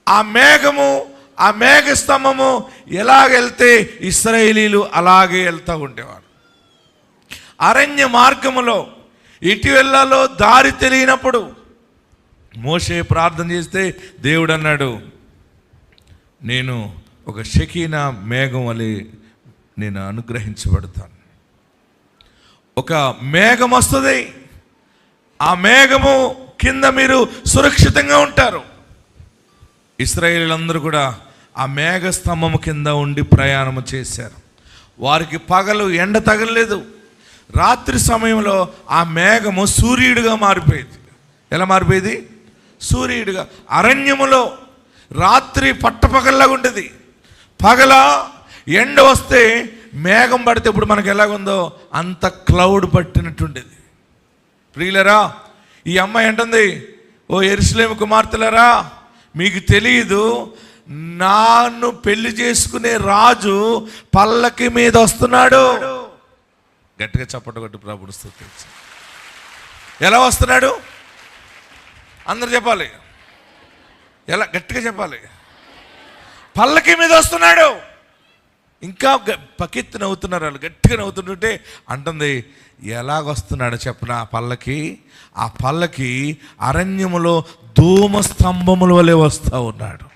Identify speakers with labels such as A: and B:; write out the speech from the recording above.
A: ఆ మేఘము, ఆ మేఘ స్తంభము ఎలాగెళ్తే ఇశ్రాయేలీలు అలాగే వెళ్తూ ఉండేవారు. అరణ్య మార్గములో ఇటు వెళ్ళాలో దారి తెలియనప్పుడు మోషే ప్రార్థన చేస్తే దేవుడు అన్నాడు, నేను ఒక షకీనా మేఘం వలె నేను అనుగ్రహించబడతాను. ఒక మేఘం వస్తుంది, ఆ మేఘము కింద మీరు సురక్షితంగా ఉంటారు. ఇశ్రాయేలీలందరూ కూడా ఆ మేఘ స్తంభము కింద ఉండి ప్రయాణము చేశారు. వారికి పగలు ఎండ తగలలేదు. రాత్రి సమయంలో ఆ మేఘము సూర్యుడిగా మారిపోయేది. ఎలా మారిపోయేది? సూర్యుడిగా. అరణ్యములో రాత్రి పట్టపగల్లాగా ఉండేది. పగల ఎండ వస్తే మేఘం పడితే ఇప్పుడు మనకు ఎలాగుందో అంత క్లౌడ్ పట్టినట్టుండేది. ప్రియులరా, ఈ అమ్మాయి అంటుంది, ఓ యెరూషలేము కుమార్తెలరా, మీకు తెలియదు, నన్ను పెళ్లి చేసుకునే రాజు పల్లకి మీద వస్తున్నాడు. గట్టిగా చప్పట్లు కొట్టి ప్రభువుని స్తుతించు. ఎలా వస్తున్నాడు? అందరు చెప్పాలి. ఎలా? గట్టిగా చెప్పాలి. పల్లకి మీద వస్తున్నాడు. ఇంకా పకెత్తి నవ్వుతున్నారు వాళ్ళు. గట్టిగా నవ్వుతుంటుంటే అంటుంది, ఎలాగొస్తున్నాడు చెప్పిన ఆ పల్లకి? ఆ పల్లకి అరణ్యములో ధూమ స్తంభముల వలె వస్తూ ఉన్నాడు.